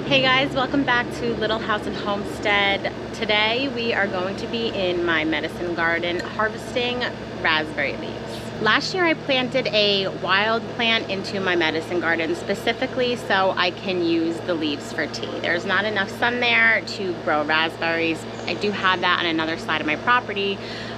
Hey guys, welcome back to Little House and Homestead. Today we are going to be in my medicine garden harvesting raspberry leaves. Last year I planted a wild plant into my medicine garden specifically so I can use the leaves for tea. There's not enough sun there to grow raspberries. I do have that on another side of my property,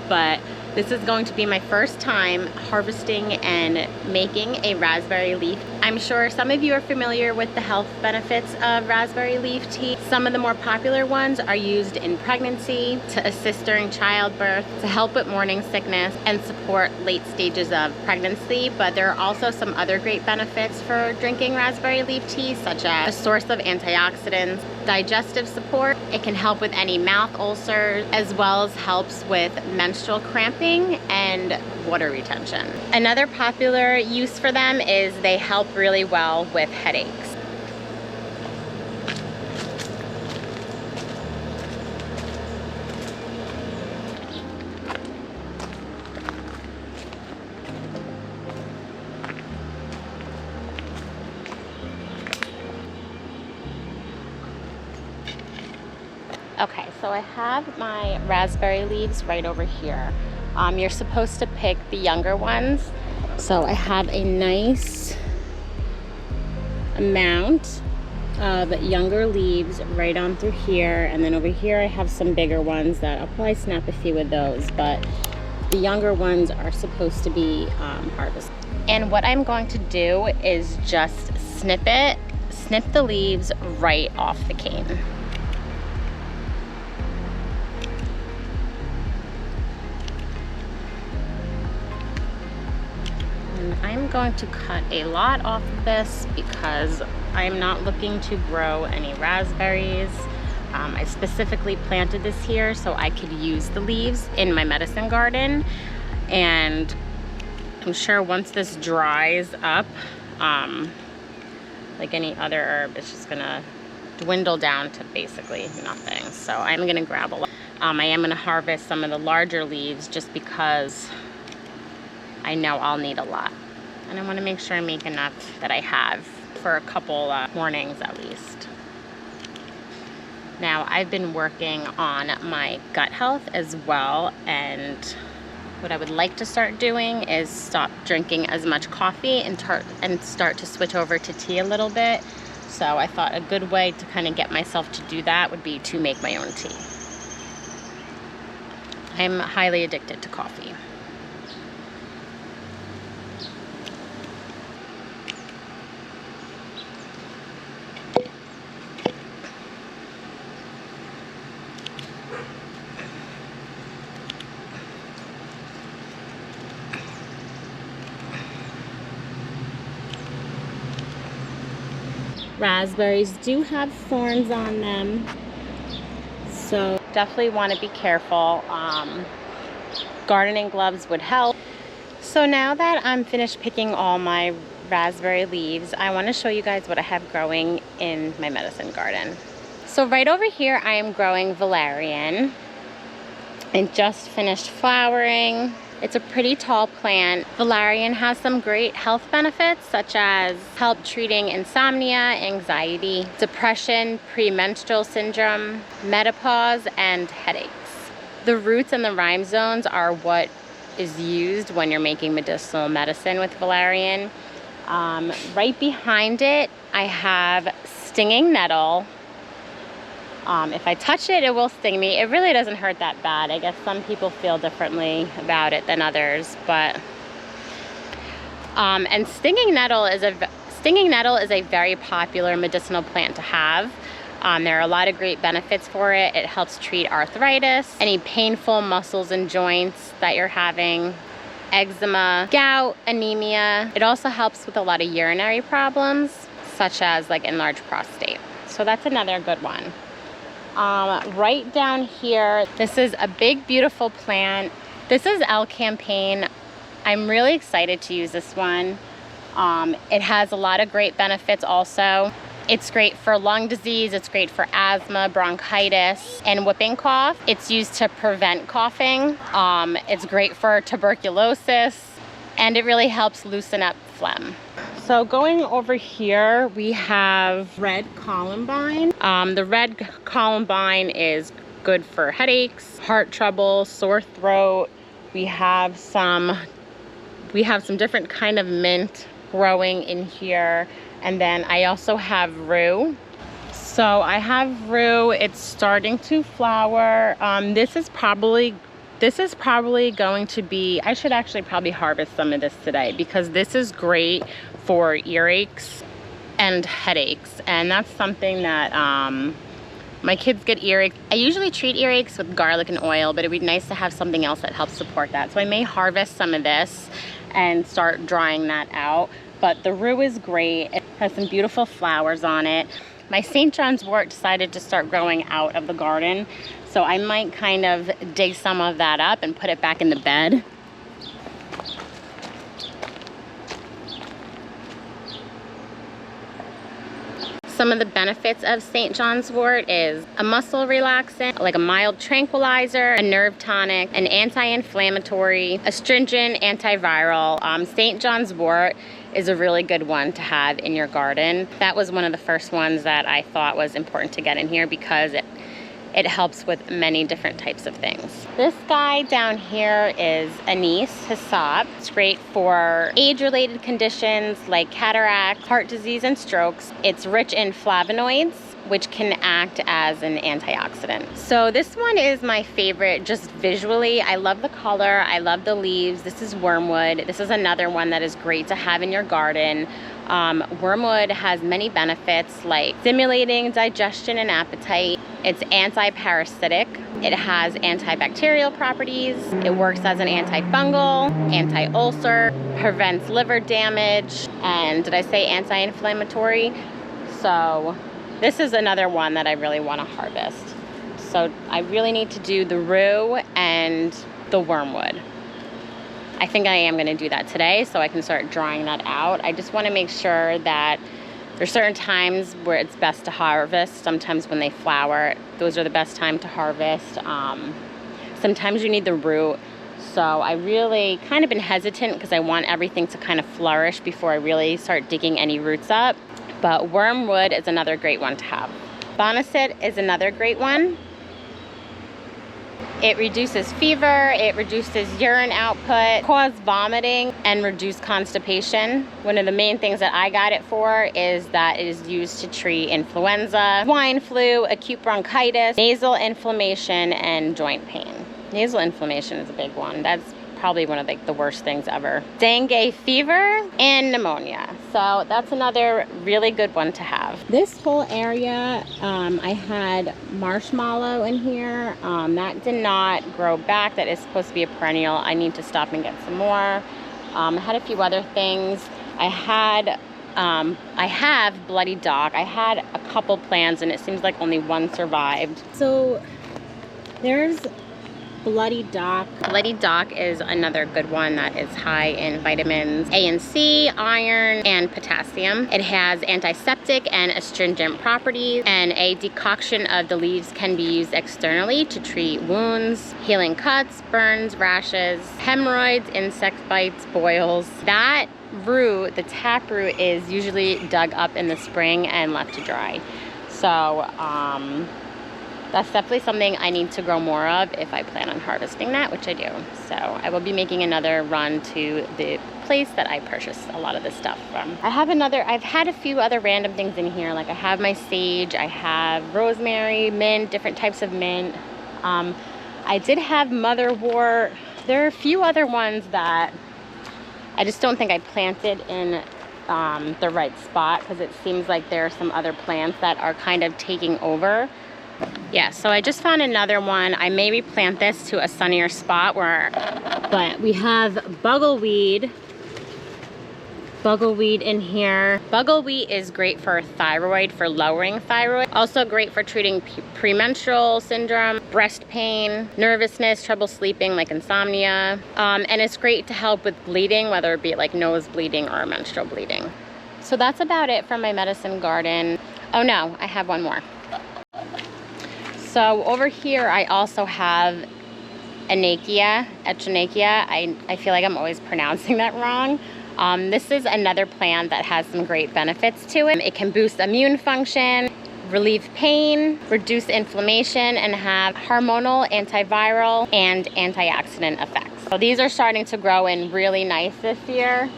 but this is going to be my first time harvesting and making a raspberry leaf. I'm sure some of you are familiar with the health benefits of raspberry leaf tea. Some of the more popular ones are used in pregnancy, to assist during childbirth, to help with morning sickness, and support late stages of pregnancy. But there are also some other great benefits for drinking raspberry leaf tea, such as a source of antioxidants, digestive support. It can help with any mouth ulcers, as well as helps with menstrual cramping and water retention. Another popular use for them is they help really well with headaches. Okay, so I have my raspberry leaves right over here. You're supposed to pick the younger ones. So I have a nice amount of younger leaves right on through here. And then over here I have some bigger ones that I'll probably snap a few of those, but the younger ones are supposed to be harvested. And what I'm going to do is just snip the leaves right off the cane. I'm going to cut a lot off of this because I'm not looking to grow any raspberries. I specifically planted this here so I could use the leaves in my medicine garden, and I'm sure once this dries up, like any other herb, it's just gonna dwindle down to basically nothing. So I'm gonna grab a lot. I am gonna harvest some of the larger leaves just because I know I'll need a lot. And I want to make sure I make enough that I have for a couple mornings at least. Now, I've been working on my gut health as well, and what I would like to start doing is stop drinking as much coffee and start to switch over to tea a little bit. So I thought a good way to kind of get myself to do that would be to make my own tea. I'm highly addicted to coffee. Raspberries do have thorns on them, so definitely want to be careful. Gardening gloves would help. So now that I'm finished picking all my raspberry leaves, I want to show you guys what I have growing in my medicine garden. So right over here I am growing valerian. It just finished flowering. It's a pretty tall plant. Valerian has some great health benefits, such as help treating insomnia, anxiety, depression, premenstrual syndrome, menopause, and headaches. The roots and the rhinestones are what is used when you're making medicinal medicine with valerian. Right behind it, I have stinging nettle. If I touch it, it will sting me. It really doesn't hurt that bad. I guess some people feel differently about it than others, but and stinging nettle is a very popular medicinal plant to have. There are a lot of great benefits for it. It helps treat arthritis, any painful muscles and joints that you're having, eczema, gout, anemia. It also helps with a lot of urinary problems, such as like enlarged prostate. So that's another good one. Right down here, this is a big, beautiful plant. This is L-campaign. I'm really excited to use this one. It has a lot of great benefits also. It's great for lung disease, it's great for asthma, bronchitis, and whooping cough. It's used to prevent coughing. It's great for tuberculosis, and it really helps loosen up phlegm. So going over here, we have red columbine. The red columbine is good for headaches, heart trouble, sore throat. We have some different kind of mint growing in here. And then I also have rue. So I have rue, it's starting to flower. This is probably going to be, I should actually probably harvest some of this today because this is great for earaches and headaches. And that's something that my kids get earaches. I usually treat earaches with garlic and oil, but it'd be nice to have something else that helps support that. So I may harvest some of this and start drying that out. But the rue is great. It has some beautiful flowers on it. My St. John's wort decided to start growing out of the garden. So I might kind of dig some of that up and put it back in the bed. Some of the benefits of St. John's wort is a muscle relaxant, like a mild tranquilizer, a nerve tonic, an anti-inflammatory, astringent, antiviral. St. John's wort is a really good one to have in your garden. That was one of the first ones that I thought was important to get in here because it helps with many different types of things. This guy down here is anise hyssop. It's great for age-related conditions like cataracts, heart disease, and strokes. It's rich in flavonoids, which can act as an antioxidant. So this one is my favorite just visually. I love the color, I love the leaves. This is wormwood. This is another one that is great to have in your garden. Wormwood has many benefits like stimulating digestion and appetite. It's anti-parasitic. It has antibacterial properties. It works as an antifungal, anti-ulcer, prevents liver damage, and did I say anti-inflammatory? So this is another one that I really want to harvest. So I really need to do the rue and the wormwood. I think I am going to do that today so I can start drying that out. I just want to make sure that there's certain times where it's best to harvest. Sometimes when they flower, those are the best time to harvest. Sometimes you need the root. So I really kind of been hesitant because I want everything to kind of flourish before I really start digging any roots up. But wormwood is another great one to have. Boneset is another great one. It reduces fever, it reduces urine output, causes vomiting, and reduce constipation. One of the main things that I got it for is that it is used to treat influenza, swine flu, acute bronchitis, nasal inflammation, and joint pain. Nasal inflammation is a big one. That's probably one of the worst things ever. Dengue fever and pneumonia. So that's another really good one to have. This whole area, I had marshmallow in here. That did not grow back. That is supposed to be a perennial. I need to stop and get some more. I had a few other things. I have bloody dock. I had a couple plants and it seems like only one survived. So there's bloody dock. Bloody dock is another good one that is high in vitamins A and C, iron, and potassium. It has antiseptic and astringent properties, and a decoction of the leaves can be used externally to treat wounds, healing cuts, burns, rashes, hemorrhoids, insect bites, boils. That root, the taproot, is usually dug up in the spring and left to dry. So that's definitely something I need to grow more of if I plan on harvesting that, which I do. So I will be making another run to the place that I purchased a lot of this stuff from. I've had a few other random things in here. Like I have my sage, I have rosemary, mint, different types of mint. I did have motherwort. There are a few other ones that I just don't think I planted in the right spot because it seems like there are some other plants that are kind of taking over. Yeah, so I just found another one. I may replant this to a sunnier spot but we have buggleweed in here. Buggleweed is great for thyroid, for lowering thyroid. Also great for treating premenstrual syndrome, breast pain, nervousness, trouble sleeping like insomnia. And it's great to help with bleeding, whether it be like nose bleeding or menstrual bleeding. So that's about it from my medicine garden. Oh no, I have one more. So over here, I also have Echinacea. I feel like I'm always pronouncing that wrong. This is another plant that has some great benefits to it. It can boost immune function, relieve pain, reduce inflammation, and have hormonal, antiviral, and antioxidant effects. So these are starting to grow in really nice this year.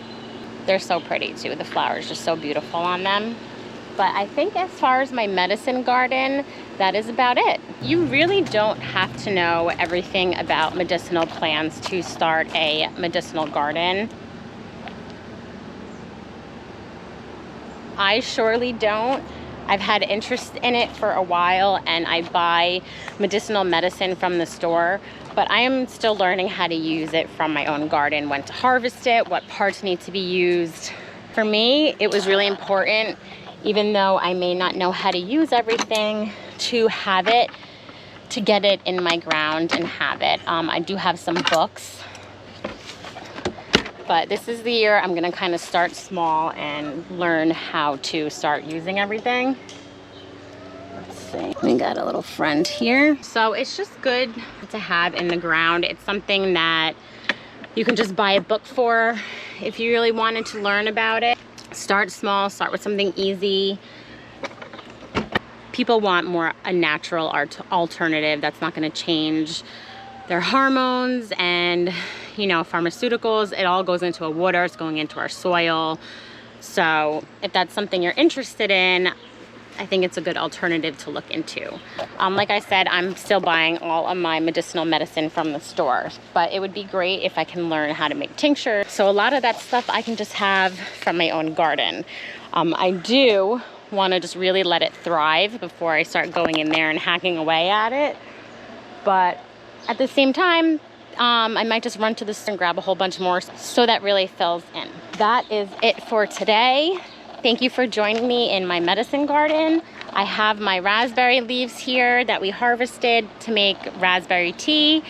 They're so pretty too. The flowers are so beautiful on them. But I think as far as my medicine garden, that is about it. You really don't have to know everything about medicinal plants to start a medicinal garden. I surely don't. I've had interest in it for a while, and I buy medicinal medicine from the store, but I am still learning how to use it from my own garden, when to harvest it, what parts need to be used. For me, it was really important, even though I may not know how to use everything, to have it, to get it in my ground and have it. I do have some books, but this is the year I'm gonna kind of start small and learn how to start using everything. Let's see, we got a little friend here. So it's just good to have in the ground. It's something that you can just buy a book for if you really wanted to learn about it. Start small, start with something easy. People want more a natural alternative that's not gonna change their hormones and, you know, pharmaceuticals. It all goes into a water, it's going into our soil. So if that's something you're interested in, I think it's a good alternative to look into. Like I said, I'm still buying all of my medicinal medicine from the store, but it would be great if I can learn how to make tinctures. So a lot of that stuff I can just have from my own garden. I do want to just really let it thrive before I start going in there and hacking away at it. But at the same time, I might just run to the store and grab a whole bunch more so that really fills in. That is it for today. Thank you for joining me in my medicine garden. I have my raspberry leaves here that we harvested to make raspberry tea,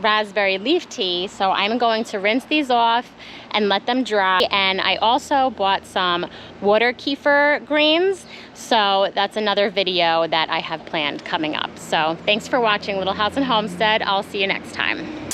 raspberry leaf tea. So I'm going to rinse these off and let them dry. And I also bought some water kefir grains. So that's another video that I have planned coming up. So thanks for watching Little House and Homestead. I'll see you next time.